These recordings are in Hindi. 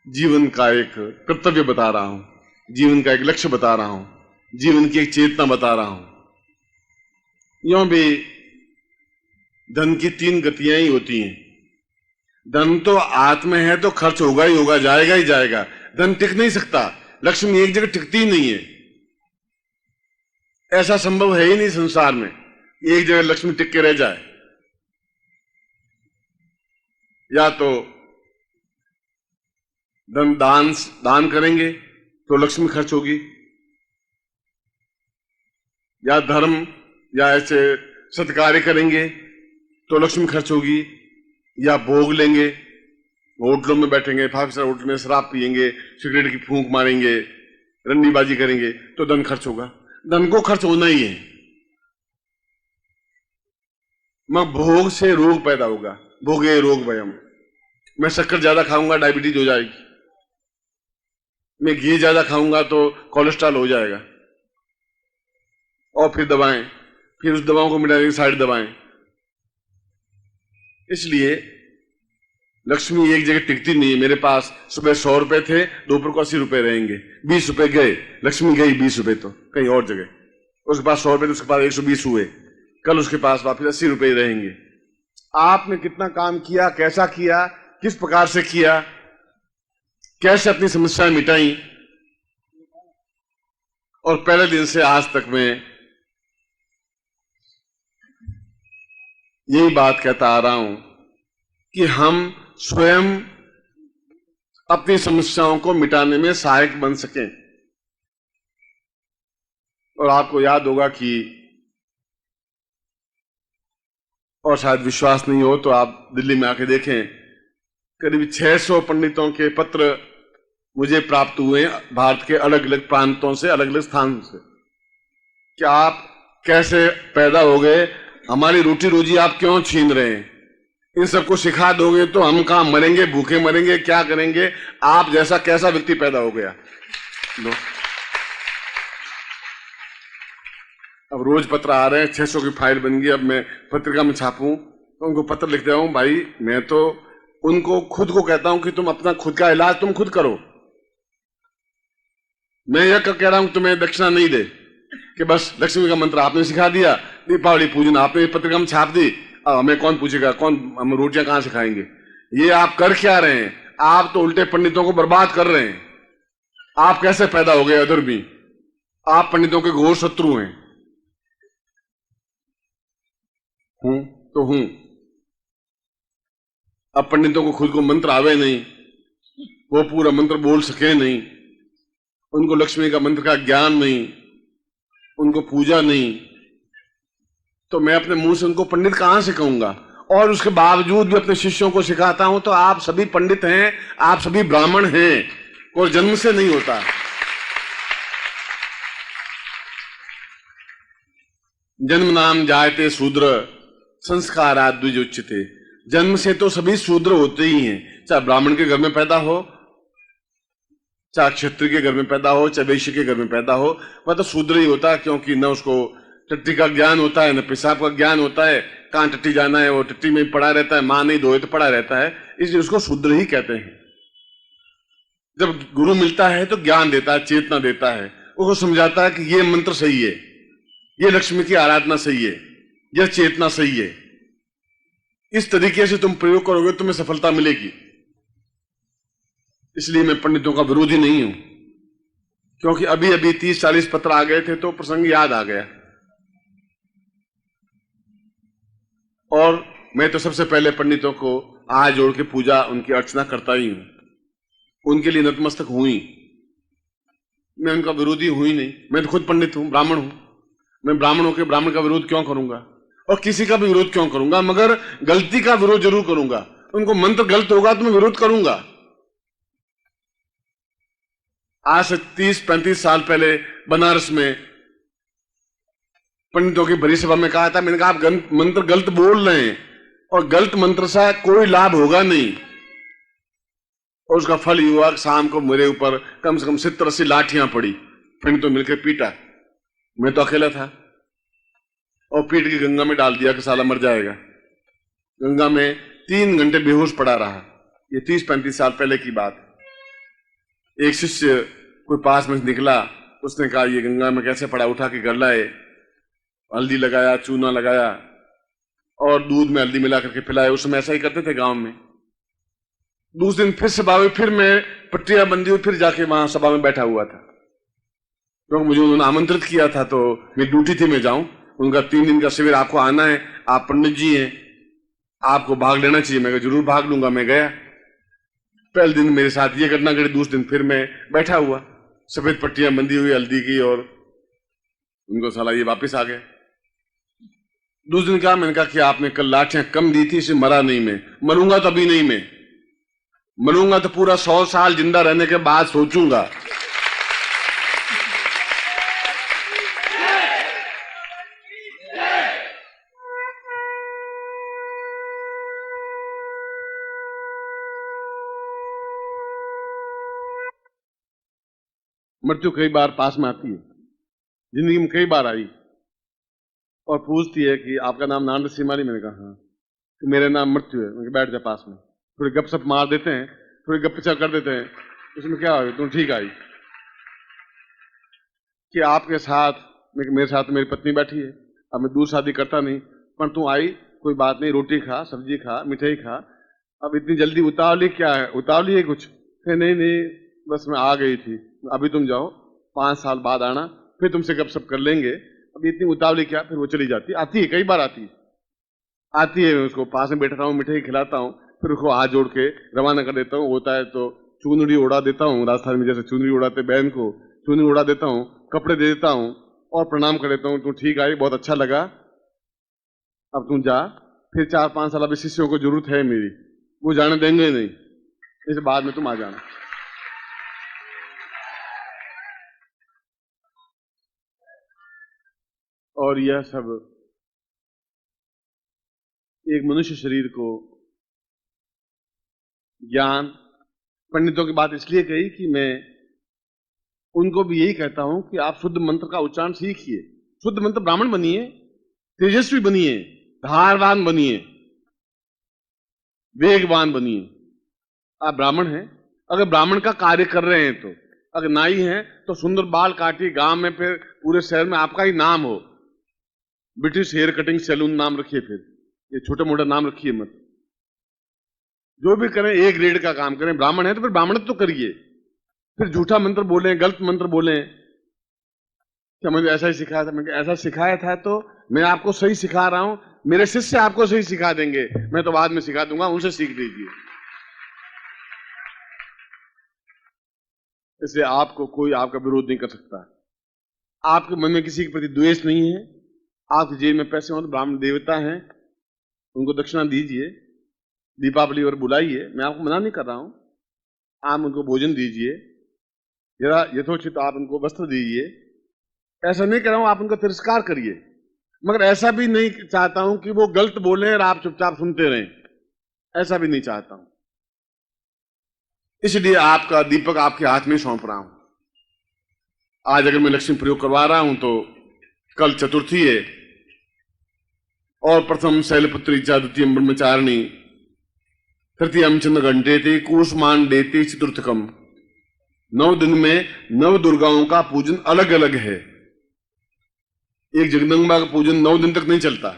जीवन का एक कर्तव्य बता रहा हूं, जीवन का एक लक्ष्य बता रहा हूं, जीवन की एक चेतना बता रहा हूं। यूं भी धन की तीन गतियां ही होती हैं। धन तो आत्म में है तो खर्च होगा ही होगा, जाएगा ही जाएगा। धन टिक नहीं सकता, लक्ष्मी एक जगह टिकती ही नहीं है। ऐसा संभव है ही नहीं संसार में एक जगह लक्ष्मी टिक के रह जाए। या तो धन दान करेंगे तो लक्ष्मी खर्च होगी, या धर्म या ऐसे सत्कार्य करेंगे तो लक्ष्मी खर्च होगी, या भोग लेंगे, होटलों में बैठेंगे, 5 स्टार होटल में शराब पिएंगे, सिगरेट की फूंक मारेंगे, रंडीबाजी करेंगे तो धन खर्च होगा। धन को खर्च होना ही है। मगर भोग से रोग पैदा होगा, भोगे रोग भयम। मैं शक्कर ज्यादा खाऊंगा डायबिटीज हो जाएगी, मैं घी ज्यादा खाऊंगा तो कोलेस्ट्रॉल हो जाएगा, और फिर दवाएं, फिर उस दवाओं को मिटाएंगे साइड दवाएं। इसलिए लक्ष्मी एक जगह टिकती नहीं है। मेरे पास सुबह 100 रुपए थे, दोपहर को 80 रुपए रहेंगे, 20 रुपए गए, लक्ष्मी गई 20 रुपए तो कहीं और जगह। उसके पास 100 रुपए तो उसके पास 120 हुए, कल उसके पास वापस 80 रुपए रहेंगे। आपने कितना काम किया, कैसा किया, किस प्रकार से किया, कैसे अपनी समस्याएं मिटाई, और पहले दिन से आज तक मैं यही बात कहता आ रहा हूं कि हम स्वयं अपनी समस्याओं को मिटाने में सहायक बन सकें। और आपको याद होगा कि, और शायद विश्वास नहीं हो तो आप दिल्ली में आके देखें, करीब 600 पंडितों के पत्र मुझे प्राप्त हुए भारत के अलग अलग प्रांतों से, अलग अलग स्थान से, कि आप कैसे पैदा हो गए, हमारी रोटी रोजी आप क्यों छीन रहे हैं, इन सबको सिखा दोगे तो हम कहां मरेंगे, भूखे मरेंगे, क्या करेंगे, आप जैसा कैसा व्यक्ति पैदा हो गया। अब रोज पत्र आ रहे हैं, 600 की फाइल बन गई। अब मैं पत्रिका में छापूं तो उनको पत्र लिख दे रहा हूं, भाई मैं तो उनको खुद को कहता हूं कि तुम अपना खुद का इलाज तुम खुद करो। मैं यह कह रहा हूं तुम्हें दक्षिणा नहीं दे कि बस लक्ष्मी का मंत्र आपने सिखा दिया, दीपावली पूजन आपने पत्रिका में छाप दी, अब हमें कौन पूछेगा, कौन हम रोटियां कहां से खाएंगे। ये आप कर क्या रहे हैं? आप तो उल्टे पंडितों को बर्बाद कर रहे हैं। आप कैसे पैदा हो गए अधर्मी? आप पंडितों के घोर शत्रु हैं। हूं तो हूं। अब पंडितों को खुद को मंत्र आवे नहीं, वो पूरा मंत्र बोल सके नहीं, उनको लक्ष्मी का मंत्र का ज्ञान नहीं, उनको पूजा नहीं, तो मैं अपने मुंह से उनको पंडित कहां से कहूंगा। और उसके बावजूद भी अपने शिष्यों को सिखाता हूं। तो आप सभी पंडित हैं, आप सभी ब्राह्मण हैं, और जन्म से नहीं होता। जन्म नाम जायते शूद्र संस्कारात् द्विजोच्यते। जन्म से तो सभी शूद्र होते ही हैं, चाहे ब्राह्मण के घर में पैदा हो, चाहे क्षत्रिय के घर में पैदा हो, चाहे वैश्य के घर में पैदा हो, वह तो शूद्र ही होता है। क्योंकि न उसको टट्टी का ज्ञान होता है, न पेशाब का ज्ञान होता है, कहां टट्टी जाना है वो टट्टी में पड़ा रहता है, मां नहीं धोए तो पड़ा रहता है, इसलिए उसको शूद्र ही कहते हैं। जब गुरु मिलता है तो ज्ञान देता है, चेतना देता है, उसको समझाता है कि ये मंत्र सही है, ये लक्ष्मी की आराधना सही है, यह चेतना सही है, इस तरीके से तुम प्रयोग करोगे तुम्हें सफलता मिलेगी। इसलिए मैं पंडितों का विरोधी नहीं हूं, क्योंकि अभी अभी 30-40 पत्र आ गए थे तो प्रसंग याद आ गया। और मैं तो सबसे पहले पंडितों को हाथ जोड़ के पूजा, उनकी अर्चना करता ही हूं, उनके लिए नतमस्तक हुई। मैं उनका विरोधी हुई नहीं। मैं तो खुद पंडित हूं, ब्राह्मण हूं। मैं ब्राह्मण होकर ब्राह्मण का विरोध क्यों करूंगा, और किसी का भी विरोध क्यों करूंगा, मगर गलती का विरोध जरूर करूंगा। उनको मंत्र गलत होगा तो मैं विरोध करूंगा। आज से 30-35 साल पहले बनारस में पंडितों की भरी सभा में कहा था, मैंने कहा आप मंत्र गलत बोल रहे हैं, और गलत मंत्र से कोई लाभ होगा नहीं। और उसका फल हुआ, शाम को मेरे ऊपर कम से कम 70-80 लाठियां पड़ी, पंडितों मिलकर पीटा। मैं तो अकेला था, और पीट के गंगा में डाल दिया कि साला मर जाएगा। गंगा में 3 घंटे बेहोश पड़ा रहा। ये 30-35 साल पहले की बात। एक शिष्य कोई पास में से निकला, उसने कहा ये गंगा में कैसे पड़ा, उठा के घर लाए, हल्दी लगाया, चूना लगाया और दूध में हल्दी मिला करके पिलाया। उस समय ऐसा ही करते थे गांव में। दूसरे दिन फिर सभा हुई, फिर मैं पट्टियां बंदी हुई, फिर जाके वहां सभा में बैठा हुआ था, क्योंकि मुझे उन्होंने आमंत्रित किया था, तो मेरी ड्यूटी थी मैं जाऊं। उनका 3 दिन का शिविर, आपको आना है, आप पंडित जी हैं, आपको भाग लेना चाहिए। मैं जरूर भाग लूंगा। मैं गया। पहले दिन मेरे साथ ये घटना घटी, दूसरे दिन फिर मैं बैठा हुआ, सफेद पट्टियां बंधी हुई हल्दी की, और उनको साला ये वापिस आ गए। दूसरे दिन कहा, मैंने कहा कि आपने कल लाठियां कम दी थी, इसे मरा नहीं मैं। मरूंगा तो अभी नहीं, मैं मरूंगा तो पूरा 100 साल जिंदा रहने के बाद सोचूंगा। मृत्यु कई बार पास में आती है, जिंदगी में कई बार आई, और पूछती है कि आपका नाम नानद सिमाली। मैंने कहा हाँ। तो मेरा नाम मृत्यु है। मैंने बैठ जा पास में, थोड़ी गपशप मार देते हैं, थोड़ी गपशप कर देते हैं, उसमें क्या हो, तुम ठीक आई कि आपके साथ मेरे साथ मेरी पत्नी बैठी है, अब मैं दूर शादी करता नहीं, पर तू आई, कोई बात नहीं, रोटी खा, सब्जी खा, मिठाई खा, अब इतनी जल्दी उतावली क्या है, उतावली है कुछ? नहीं नहीं, बस मैं आ गई थी, अभी तुम जाओ, 5 साल बाद आना, फिर तुमसे गपशप कर लेंगे, अभी इतनी उतावली क्या? फिर वो चली जाती, आती है, कई बार आती है। मैं उसको पास में बैठता हूँ, मिठाई खिलाता हूँ, फिर उसको हाथ जोड़ के रवाना कर देता हूँ। होता है तो चुनरी उड़ा देता हूँ, राजस्थान में जैसे चुनरी उड़ाते बहन को, चुनरी उड़ा देता हूँ, कपड़े दे देता हूँ और प्रणाम कर देता हूँ, तू ठीक आई, बहुत अच्छा लगा, अब तू जा। फिर 4-5 साल अभी शिष्यों को जरूरत है मेरी, वो जाने देंगे नहीं, इस बाद में तुम आ जाना। और यह सब एक मनुष्य शरीर को ज्ञान, पंडितों की बात इसलिए कही कि मैं उनको भी यही कहता हूं कि आप शुद्ध मंत्र का उच्चारण सीखिए। शुद्ध मंत्र ब्राह्मण बनिए, तेजस्वी बनिए, धारवान बनिए, वेगवान बनिए। आप ब्राह्मण हैं, अगर ब्राह्मण का कार्य कर रहे हैं तो, अगर नाई हैं तो सुंदर बाल काटिए, गांव में फिर पूरे शहर में आपका ही नाम हो, ब्रिटिश हेयर कटिंग सैलून नाम रखिए, फिर ये छोटे मोटे नाम रखिए मत। जो भी करें ए ग्रेड का काम करें। ब्राह्मण है तो फिर ब्राह्मणत्व तो करिए, फिर झूठा मंत्र बोलें, गलत मंत्र बोलें। क्या मुझे ऐसा ही सिखाया था? मैंने ऐसा सिखाया था तो मैं आपको सही सिखा रहा हूं, मेरे शिष्य आपको सही सिखा देंगे, मैं तो बाद में सिखा दूंगा, उनसे सीख लीजिए। इसलिए आपको कोई आपका विरोध नहीं कर सकता। आपके मन में किसी के प्रति द्वेष नहीं है। आपकी जेब में पैसे हो तो ब्राह्मण देवता हैं, उनको दक्षिणा दीजिए, दीपावली और बुलाइए, मैं आपको मना नहीं कर रहा हूं। आप उनको भोजन दीजिए, यथोचित आप उनको वस्त्र दीजिए, ऐसा नहीं कह रहा हूं आप उनका तिरस्कार करिए, मगर ऐसा भी नहीं चाहता हूं कि वो गलत बोले और आप चुपचाप सुनते रहें, ऐसा भी नहीं चाहता हूं। इसलिए आपका दीपक आपके हाथ में सौंप रहा हूं। आज अगर मैं लक्ष्मी प्रयोग करवा रहा हूं तो कल चतुर्थी है, और प्रथम शैलपुत्री च द्वितीयम ब्रह्मचारिणी तृतीयम चंद्र घंटे कूष्मांडेति चतुर्थकम। 9 दिन में 9 दुर्गाओं का पूजन अलग अलग है। एक जगदम्बा का पूजन 9 दिन तक नहीं चलता।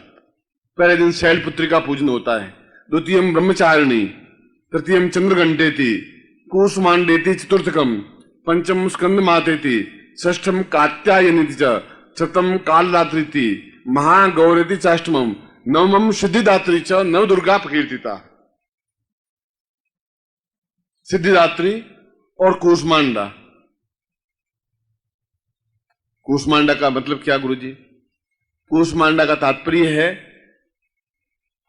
पहले दिन शैलपुत्री का पूजन होता है, द्वितीयम ब्रह्मचारिणी, तृतीयम चंद्र घंटेति कूष्मांडेति चतुर्थकम, पंचम स्कंद मातेति, षष्ठम कात्यायनी च, शतम कालरात्रि, महागौरेति चाष्टमम, नवमम सिद्धिदात्री च, नव दुर्गा प्रकीर्तिता। सिद्धिदात्री और कूष्मांडा। कूष्मांडा का मतलब क्या गुरुजी? कूष्मांडा का तात्पर्य है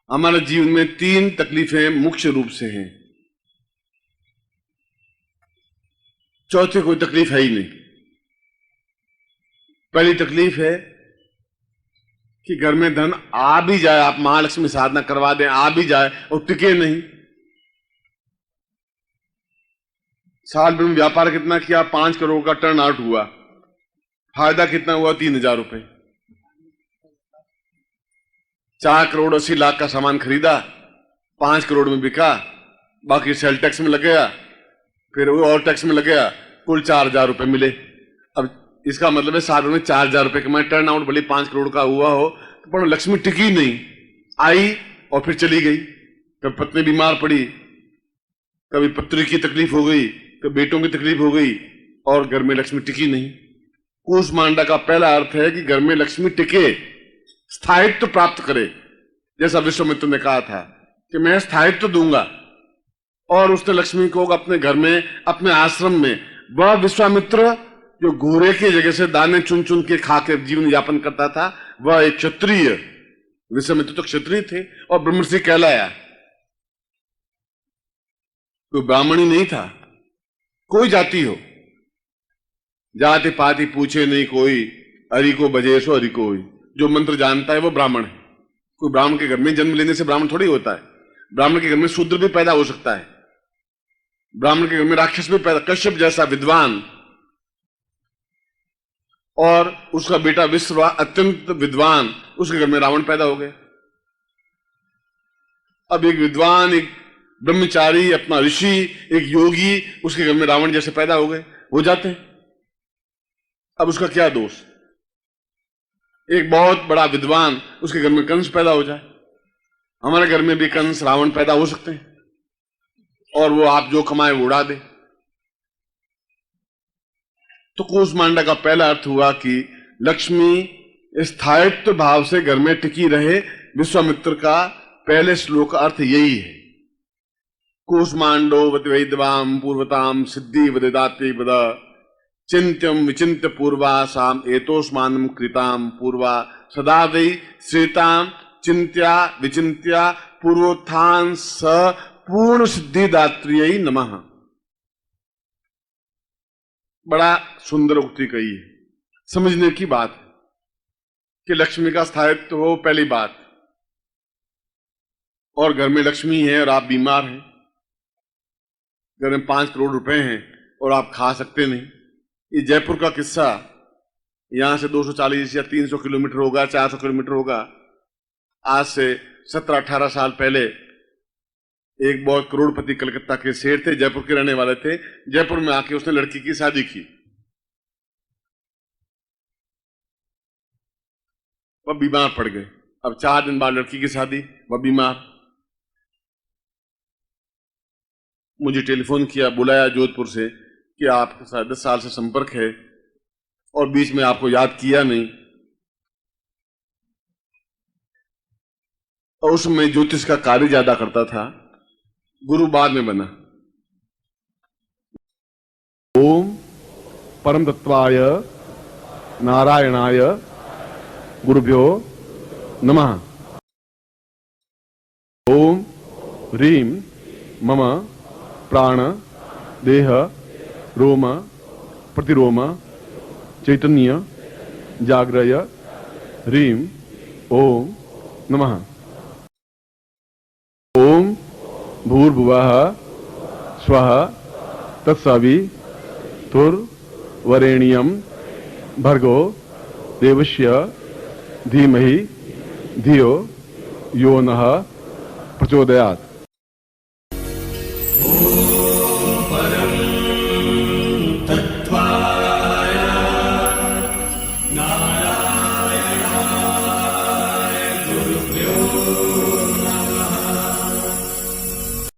हमारे जीवन में 3 तकलीफें मुख्य रूप से हैं, चौथी कोई तकलीफ है ही नहीं। पहली तकलीफ है कि घर में धन आ भी जाए, आप महालक्ष्मी साधना करवा दें, आ भी जाए और टिके नहीं। साल भर में व्यापार कितना किया? 5 करोड़ का टर्न आउट हुआ, फायदा कितना हुआ? 3000 रुपए। 4 करोड़ 80 लाख का सामान खरीदा, 5 करोड़ में बिका, बाकी सेल टैक्स में लग गया, फिर वो और टैक्स में लग गया, कुल 4,000 रुपए मिले। अब इसका मतलब है सालों में 4,000 रुपए कमाए, टर्न आउट भले 5 करोड़ का हुआ हो, तो पर लक्ष्मी टिकी नहीं, आई और फिर चली गई। कभी पत्नी बीमार पड़ी, कभी पत्नी की तकलीफ हो गई, कभी बेटों की तकलीफ हो गई, और घर में लक्ष्मी टिकी नहीं। कूष्मांडा का पहला अर्थ है कि घर में लक्ष्मी टिके, स्थायित्व प्राप्त करे। जैसा विश्वामित्र ने कहा था कि मैं स्थायित्व दूंगा, और उसने लक्ष्मी को अपने घर में, अपने आश्रम में, वह विश्वामित्र जो घोड़े की जगह से दाने चुन चुन के खा के जीवन यापन करता था, वह एक क्षत्रिय, विश्वामित्र तो क्षत्रिय थे और ब्रह्मर्षि कहलाया। कोई ब्राह्मण ही नहीं था, कोई जाति हो, जाति पाति पूछे नहीं कोई, हरि को भजे सो हरि को होई। जो मंत्र जानता है वो ब्राह्मण है। कोई ब्राह्मण के घर में जन्म लेने से ब्राह्मण थोड़ी होता है। ब्राह्मण के घर में शूद्र भी पैदा हो सकता है, ब्राह्मण के घर में राक्षस भी पैदा। कश्यप जैसा विद्वान और उसका बेटा विश्रवा अत्यंत विद्वान, उसके घर में रावण पैदा हो गए। अब एक विद्वान, एक ब्रह्मचारी, अपना ऋषि, एक योगी, उसके घर में रावण जैसे पैदा हो गए, हो जाते हैं। अब उसका क्या दोष? एक बहुत बड़ा विद्वान, उसके घर में कंस पैदा हो जाए। हमारे घर में भी कंस, रावण पैदा हो सकते हैं, और वो आप जो कमाए वो उड़ा दे। तो कूष्मांडा का पहला अर्थ हुआ कि लक्ष्मी स्थायित्व भाव से घर में टिकी रहे। विश्वामित्र का पहले श्लोक का अर्थ यही है। कूष्मांडो वैद्वाम पूर्वताम सिद्धि वदिदाते वद चिंत्यम विचिंत्य पूर्वासाम एतोस्मानम कृताम पूर्वा सदा वै श्रेताम चिंत्या विचिंत्या पूर्वोत्थान स पूर्ण सिद्धिदात्रियै नमः। बड़ा सुंदर उक्ति कही है, समझने की बात है कि लक्ष्मी का स्थायित्व हो, पहली बात। और घर में लक्ष्मी है और आप बीमार हैं, घर में 5 करोड़ रुपए हैं और आप खा सकते नहीं। ये जयपुर का किस्सा, यहां से 240 या 300 किलोमीटर होगा, 400 किलोमीटर होगा। आज से 17-18 साल पहले एक बहुत करोड़पति कलकत्ता के सेठ थे, जयपुर के रहने वाले थे। जयपुर में आके उसने लड़की की शादी की। वह बीमार पड़ गए। अब 4 दिन बाद लड़की की शादी, वह बीमार। मुझे टेलीफोन किया, बुलाया जोधपुर से कि आपके साथ 10 साल से संपर्क है और बीच में आपको याद किया नहीं। और उसमें ज्योतिष का कार्य ज्यादा करता था, गुरु बाद में बना। ओम परम तत्वाय नारायणाय गुरुभ्यो नमः। ओम ह्रीं मम प्राण देह रोम प्रतिरोम चैतन्य जाग्रय ह्रीं ओम नमः। ओम भूर्भुवः स्वः तत्सवितुर्वरेण्यं भर्गो देवस्य धीमहि धियो यो नः प्रचोदयात्।